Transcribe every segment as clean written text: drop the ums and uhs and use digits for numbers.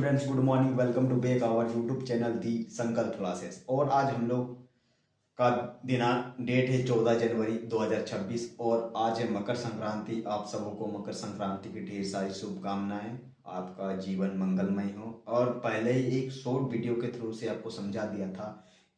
Students, good morning. Welcome to back our YouTube channel the Sankalp classes. और आज हम लोग का दिनांक डेट है 14 जनवरी 2026 और आज है मकर संक्रांति। आप सबों को मकर संक्रांति की ढेर सारी शुभकामनाएं। आपका जीवन मंगलमय हो। और पहले ही एक शॉर्ट वीडियो के थ्रू से आपको समझा दिया था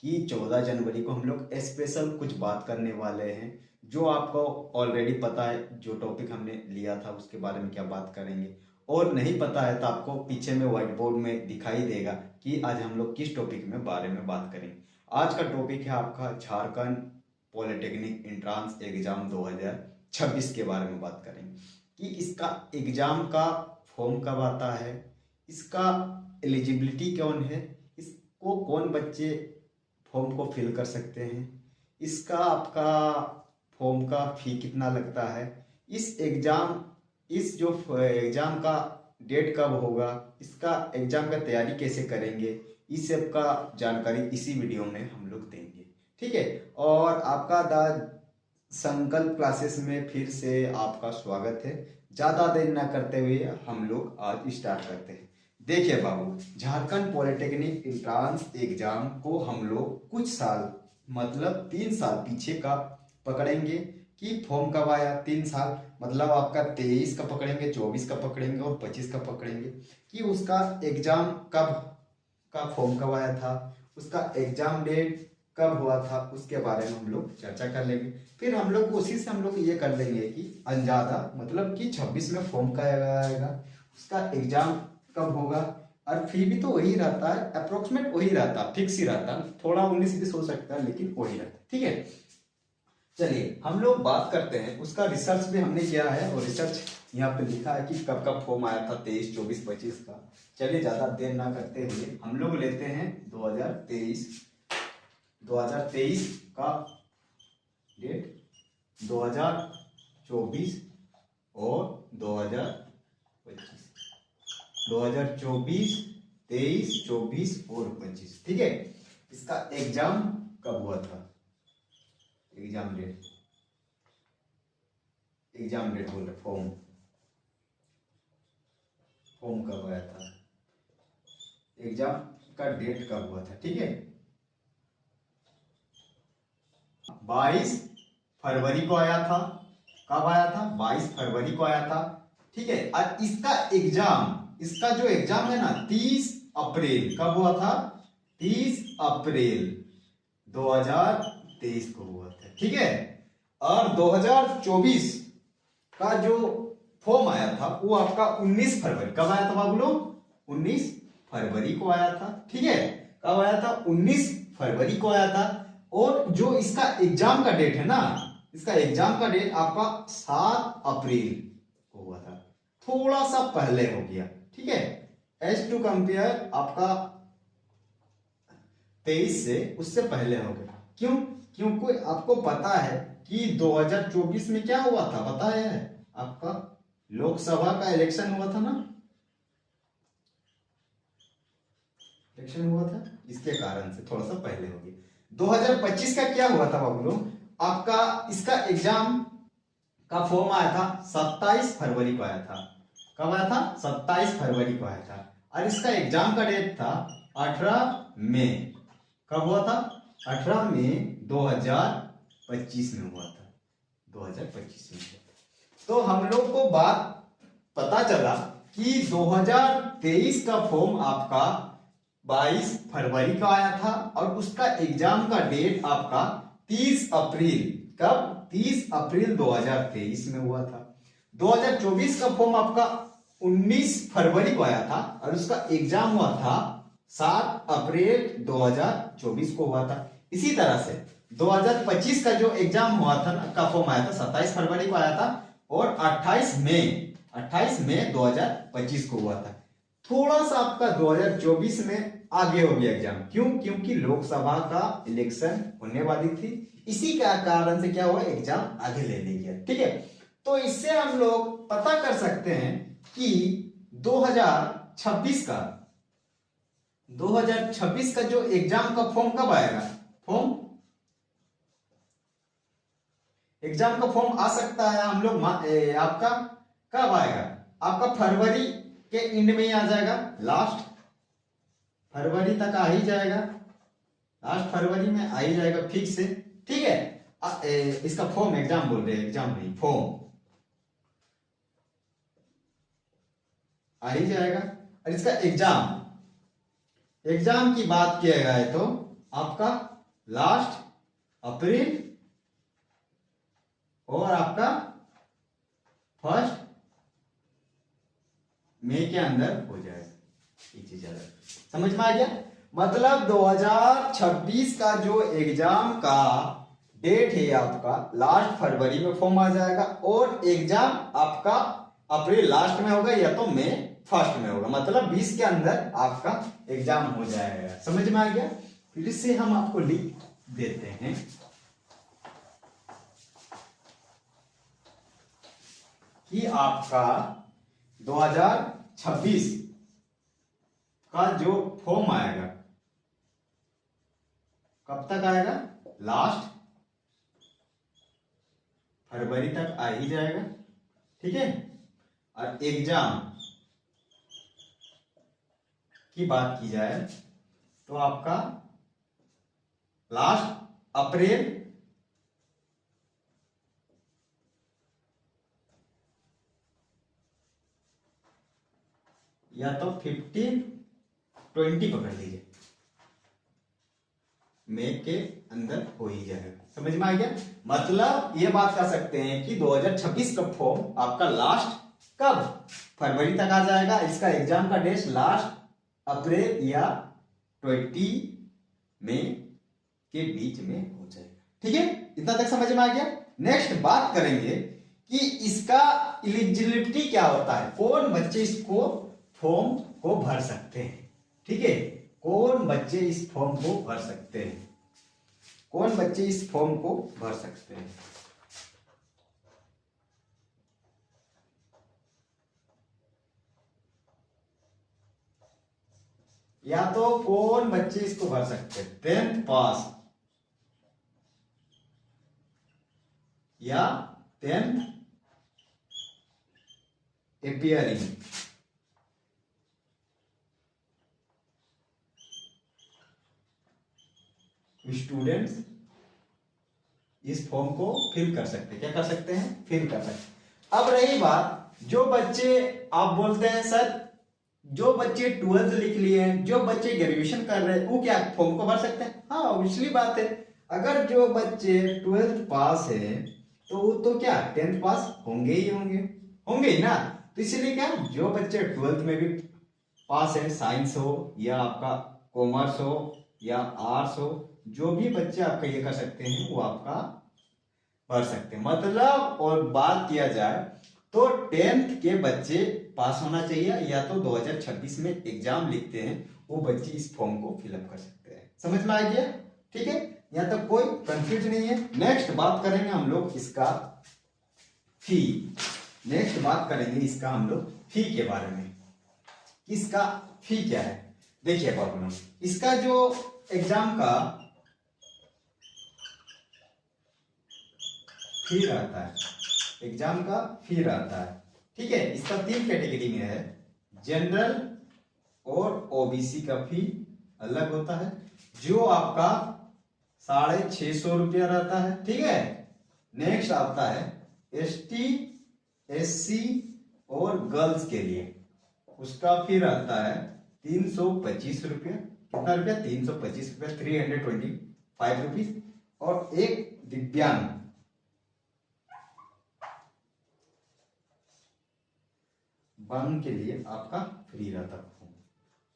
कि 14 जनवरी को हम लोग स्पेशल कुछ बात करने वाले हैं, जो आपको ऑलरेडी पता है। जो टॉपिक हमने लिया था उसके बारे में क्या बात करेंगे, और नहीं पता है तो आपको पीछे में व्हाइट बोर्ड में दिखाई देगा कि आज हम लोग किस टॉपिक में बारे में बात करेंगे। आज का टॉपिक है आपका झारखंड पॉलिटेक्निक एंट्रांस एग्जाम 2026 के बारे में बात करेंगे कि इसका एग्जाम का फॉर्म कब आता है, इसका एलिजिबिलिटी कौन है, इसको कौन बच्चे फॉर्म को फिल कर सकते हैं, इसका आपका फॉर्म का फी कितना लगता है, इस जो एग्जाम का डेट कब होगा, इसका एग्जाम का तैयारी कैसे करेंगे, इस सब का जानकारी इसी वीडियो में हम लोग देंगे। ठीक है। और आपका द संकल्प क्लासेस में फिर से आपका स्वागत है। ज्यादा देर ना करते हुए हम लोग आज स्टार्ट करते हैं। देखिए बाबू, झारखंड पॉलिटेक्निक एंट्रांस एग्जाम को हम लोग कुछ साल मतलब 3 साल पीछे का पकड़ेंगे कि फॉर्म कब आया। 3 साल मतलब आपका 23 का पकड़ेंगे, 24 का पकड़ेंगे और 25 का पकड़ेंगे कि उसका एग्जाम कब का फॉर्म कब आया था, उसका एग्जाम डेट कब हुआ था, उसके बारे में हम लोग चर्चा कर लेंगे। फिर हम लोग कोशिश से हम लोग ये कर लेंगे कि अंदाजा मतलब कि 26 में फॉर्म कब आएगा, उसका एग्जाम कब होगा। और फी भी तो वही रहता है, अप्रोक्सीमेट वही रहता है, फिक्स ही रहता है। थोड़ा 19-20 हो सकता है लेकिन वही रहता है। ठीक है, चलिए हम लोग बात करते हैं। उसका रिसर्च भी हमने किया है और रिसर्च यहाँ पे लिखा है कि कब कब फॉर्म आया था, 23, 24, 25 का। चलिए ज्यादा देर ना करते हुए हम लोग लेते हैं 2023 का डेट, 2024 और 2025, 2024, 23, 24 और 25। ठीक है। इसका एग्जाम कब हुआ था, एग्जाम डेट बोल रहे, फॉर्म कब आया था, एग्जाम का डेट कब हुआ था। ठीक है, 22 फरवरी को आया था। कब आया था? 22 फरवरी को आया था। ठीक है। और इसका जो एग्जाम है ना, 30 अप्रैल कब हुआ था, 30 अप्रैल 2023 को हुआ था। ठीक है। और 2024 का जो फॉर्म आया था वो आपका 19 फरवरी, कब आया था बाबू लोग? 19 फरवरी को आया था। ठीक है, कब आया था? 19 फरवरी को आया था। और जो इसका एग्जाम का डेट है ना, इसका एग्जाम का डेट आपका 7 अप्रैल को हुआ था, थोड़ा सा पहले हो गया। ठीक है, एज टू कंपेयर आपका 23 से उससे पहले हो गया। क्यों? क्योंकि आपको पता है कि 2024 में क्या हुआ था, पता है आपका? लोकसभा का इलेक्शन हुआ था ना, इलेक्शन हुआ था, इसके कारण से थोड़ा सा पहले हो गया। 2025 का क्या हुआ था बाबू लोग, आपका इसका एग्जाम का फॉर्म आया था 27 फरवरी को आया था। कब आया था? 27 फरवरी को आया था। और इसका एग्जाम का डेट था 18 मई। कब हुआ था? 18 मई 2025 में हुआ था, 2025 में हुआ था। तो हम लोग को बात पता चला कि 2023 का फॉर्म आपका 22 फरवरी का आया था और उसका एग्जाम का डेट आपका 30 अप्रैल, कब? 30 अप्रैल 2023 में हुआ था। 2024 का फॉर्म आपका 19 फरवरी को आया था और उसका एग्जाम हुआ था 7 अप्रैल 2024 को हुआ था। इसी तरह से 2025 का जो एग्जाम हुआ था ना, का फॉर्म आया था 27 फरवरी को आया था और 28 मई 2025 को हुआ था। थोड़ा सा आपका 2024 में आगे हो गया एग्जाम। क्यों? क्योंकि लोकसभा का इलेक्शन होने वाली थी, इसी का कारण से क्या हुआ, एग्जाम आगे ले लिया। ठीक है, तो इससे हम लोग पता कर सकते हैं कि 2026 का जो एग्जाम का फॉर्म कब आएगा। एग्जाम का फॉर्म आ सकता है हम लोग आपका कब आएगा, आपका फरवरी के एंड में ही आ जाएगा, लास्ट फरवरी तक आ ही जाएगा, लास्ट फरवरी में आ ही जाएगा फिक्स है। ठीक है, इसका फॉर्म, एग्जाम बोल रहे हैं, एग्जाम नहीं फॉर्म आ ही जाएगा। और इसका एग्जाम, एग्जाम की बात किया गया है तो आपका लास्ट अप्रैल और आपका फर्स्ट मई के अंदर हो जाएगा। ये चीज समझ में आ गया? मतलब 2026 का जो एग्जाम का डेट है आपका लास्ट फरवरी में फॉर्म आ जाएगा और एग्जाम आपका अप्रैल लास्ट में होगा या तो मई फर्स्ट में होगा। मतलब 20 के अंदर आपका एग्जाम हो जाएगा। समझ में आ गया? फिर से हम आपको लिख देते हैं कि आपका 2026 का जो फॉर्म आएगा कब तक आएगा? लास्ट फरवरी तक आ ही जाएगा। ठीक है, और एग्जाम की बात की जाए तो आपका लास्ट अप्रैल या तो 15-20 पकड़ लीजिए, मई के अंदर हो ही जाएगा। समझ में आ गया? मतलब ये बात कर सकते हैं कि 2026 का फॉर्म आपका लास्ट कब फरवरी तक आ जाएगा। इसका एग्जाम का डेट लास्ट अप्रैल या 20 मई के बीच में हो जाएगा। ठीक है, इतना तक समझ में आ गया? नेक्स्ट बात करेंगे कि इसका एलिजिबिलिटी क्या होता है, कौन बच्चे इसको फॉर्म को भर सकते हैं। ठीक है, कौन बच्चे इस फॉर्म को भर सकते हैं, कौन बच्चे इस फॉर्म को भर सकते हैं। या तो कौन बच्चे इसको भर सकते हैं, 10th पास या 10th अपीयरिंग स्टूडेंट्स इस फॉर्म को फिल कर सकते हैं। क्या कर सकते हैं? फिल कर सकते हैं। अब रही बात, जो बच्चे आप बोलते हैं सर जो बच्चे 12th लिख लिए हैं, जो बच्चे ग्रेजुएशन कर रहे हैं, वो क्या फॉर्म को भर सकते हैं? हाँ, ऑब्वियसली बात है। अगर जो बच्चे 12th पास है तो वो तो क्या 10th पास होंगे ही होंगे, होंगे ही ना। तो इसलिए क्या, जो बच्चे 12th में भी पास है, साइंस हो या आपका कॉमर्स हो या आर्ट्स हो, जो भी बच्चे आपका ये कर सकते हैं वो आपका भर सकते हैं। मतलब और बात किया जाए तो 10th के बच्चे पास होना चाहिए या तो 2026 में एग्जाम लिखते हैं वो बच्चे इस फॉर्म को फिलअप कर सकते हैं। समझ में आ गया? ठीक है, यहां तक कोई कंफ्यूज नहीं है। नेक्स्ट बात करेंगे हम लोग इसका फी। नेक्स्ट बात करेंगे इसका हम लोग फी के बारे में, इसका फी क्या है। देखिए प्रॉब्लम, इसका जो एग्जाम का फी रहता है, एग्जाम का फी रहता है। ठीक है, इसका 3 कैटेगरी में है, जनरल और ओबीसी का फी अलग होता है, जो आपका 650 रुपया रहता है। ठीक है, नेक्स्ट आता है एसटी, एससी और गर्ल्स के लिए, उसका फी रहता है 325 रुपया। कितना रुपया? 325 रुपया, 325 रुपीज। और एक दिव्यांग के लिए आपका फ्री रहता है।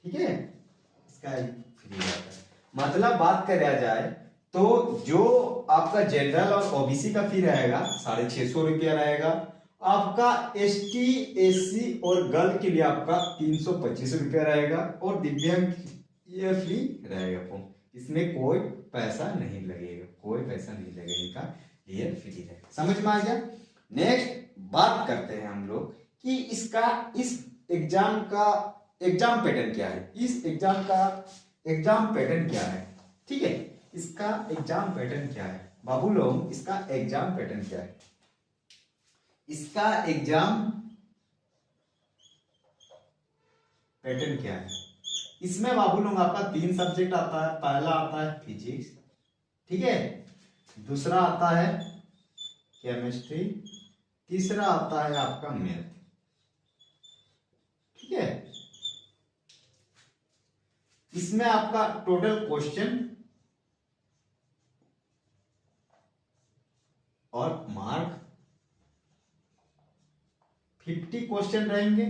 ठीक है, इसका फ्री रहता है। मतलब बात करा जाए तो जो आपका जनरल और ओबीसी का फी रहेगा 650 रुपया रहेगा, आपका एसटी, एससी और गर्ल के लिए आपका 325 रुपया रहेगा, और दिव्यांग ये फ्री रहेगा। इसमें कोई पैसा नहीं लगेगा, कोई पैसा नहीं लगेगा, ये फ्री रहेगा। समझ में आ गया? नेक्स्ट बात करते हैं हम लोग कि इसका इस एग्जाम का एग्जाम पैटर्न क्या है, इस एग्जाम का एग्जाम पैटर्न क्या है। ठीक है, इसका एग्जाम पैटर्न क्या है बाबू लोग, इसका एग्जाम पैटर्न क्या है। इसका एग्जाम पैटर्न क्या है? इसमें बाबू लोग आपका 3 सब्जेक्ट आता है। पहला आता है फिजिक्स, ठीक है, दूसरा आता है केमिस्ट्री, तीसरा आता है आपका मैथ, ठीक है। इसमें आपका टोटल क्वेश्चन और मार्क 50 क्वेश्चन रहेंगे,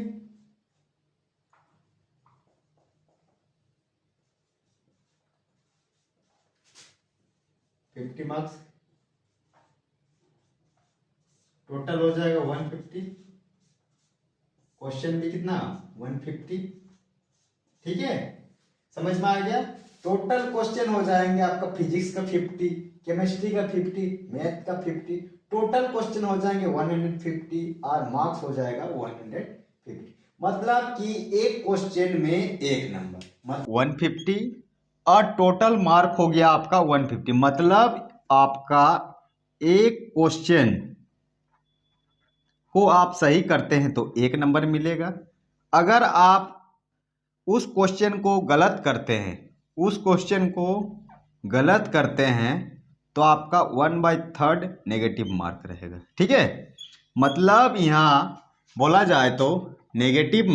50 मार्क्स, टोटल हो जाएगा 150, क्वेश्चन भी कितना 150, ठीक है, समझ में आ गया। टोटल क्वेश्चन हो जाएंगे आपका फिजिक्स का 50, केमिस्ट्री का 50, मैथ का 50, टोटल क्वेश्चन हो जाएंगे 150 और मार्क्स हो जाएगा 150। मतलब कि एक क्वेश्चन में एक नंबर 150 और टोटल मार्क हो गया आपका 150। मतलब आपका एक क्वेश्चन को आप सही करते हैं तो 1 नंबर मिलेगा। अगर आप उस क्वेश्चन को गलत करते हैं, उस क्वेश्चन को गलत करते हैं तो आपका 1/3 नेगेटिव मार्क रहेगा, ठीक है। मतलब यहाँ बोला जाए तो नेगेटिव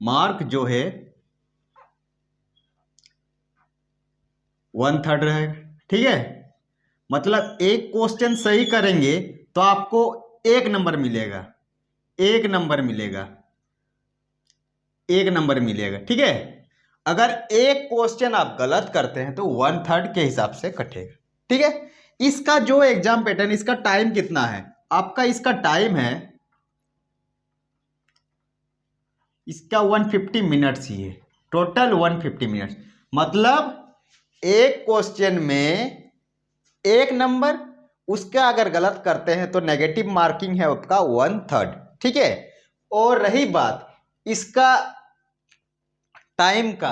मार्क जो है 1/3 रहेगा, ठीक है। मतलब एक क्वेश्चन सही करेंगे तो आपको 1 नंबर मिलेगा, 1 नंबर मिलेगा, 1 नंबर मिलेगा, ठीक है। अगर एक क्वेश्चन आप गलत करते हैं तो 1/3 के हिसाब से कटेगा, ठीक है। इसका जो एग्जाम पैटर्न, इसका टाइम कितना है आपका, इसका टाइम है इसका 150 मिनट्स ही है, टोटल 150 मिनट्स। मतलब एक क्वेश्चन में 1 नंबर, उसका अगर गलत करते हैं तो नेगेटिव मार्किंग है आपका 1/3, ठीक है। और रही बात इसका टाइम का,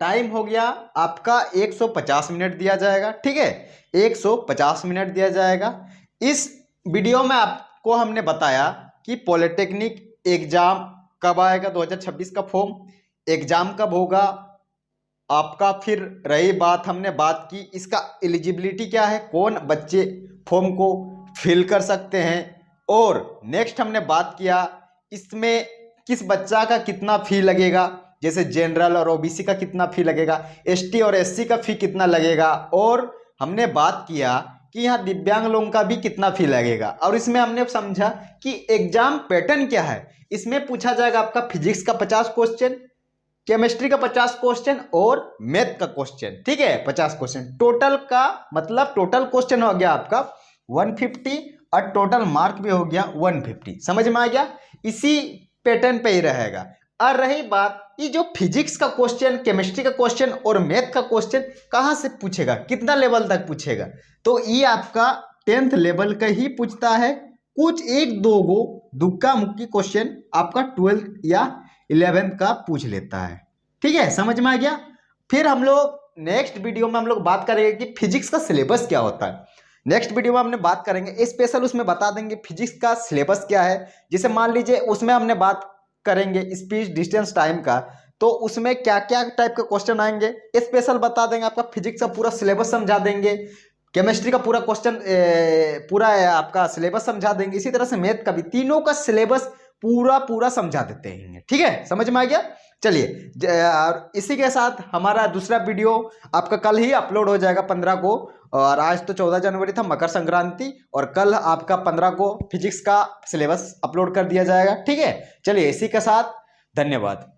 टाइम हो गया आपका 150 मिनट दिया जाएगा, ठीक है, 150 मिनट दिया जाएगा। इस वीडियो में आपको हमने बताया कि पॉलिटेक्निक एग्जाम कब आएगा, 2026 का फॉर्म एग्जाम कब होगा आपका। फिर रही बात, हमने बात की इसका एलिजिबिलिटी क्या है, कौन बच्चे फॉर्म को फिल कर सकते हैं। और नेक्स्ट हमने बात किया इसमें किस बच्चा का कितना फी लगेगा, जैसे जनरल और ओबीसी का कितना फी लगेगा, एसटी और एससी का फी कितना लगेगा। और हमने बात किया कि यहाँ दिव्यांग लोगों का भी कितना फी लगेगा। और इसमें हमने समझा कि एग्जाम पैटर्न क्या है। इसमें पूछा जाएगा आपका फिजिक्स का 50 क्वेश्चन, केमिस्ट्री का 50 क्वेश्चन और मैथ का क्वेश्चन, ठीक है, 50 क्वेश्चन टोटल का। मतलब टोटल क्वेश्चन हो गया आपका 150 और टोटल मार्क भी हो गया 150। समझ में आ गया, इसी पैटर्न पे ही रहेगा। और रही बात ये जो फिजिक्स का क्वेश्चन, केमिस्ट्री का क्वेश्चन और मैथ का क्वेश्चन कहाँ से पूछेगा, कितना लेवल तक पूछेगा, तो ये आपका 10th लेवल का ही पूछता है। कुछ 1-2 गो दुक्का मुक्की क्वेश्चन आपका 12th या 11th का पूछ लेता है, ठीक है, समझ में आ गया। फिर हम लोग नेक्स्ट वीडियो में हम लोग बात करेंगे कि फिजिक्स का सिलेबस क्या होता है। नेक्स्ट वीडियो में हमने बात करेंगे स्पेशल, उसमें बता देंगे फिजिक्स का सिलेबस क्या है। जैसे मान लीजिए उसमें हमने बात करेंगे स्पीड डिस्टेंस टाइम का, तो उसमें क्या क्या टाइप के क्वेश्चन आएंगे स्पेशल बता देंगे। आपका फिजिक्स का पूरा सिलेबस समझा देंगे, केमिस्ट्री का पूरा क्वेश्चन पूरा आपका सिलेबस समझा देंगे, इसी तरह से मैथ का भी, तीनों का सिलेबस पूरा समझा देते हैं, ठीक है, समझ में आ गया। चलिए इसी के साथ हमारा दूसरा वीडियो आपका कल ही अपलोड हो जाएगा 15 को। और आज तो 14 जनवरी था, मकर संक्रांति, और कल आपका 15 को फिजिक्स का सिलेबस अपलोड कर दिया जाएगा, ठीक है। चलिए इसी के साथ धन्यवाद।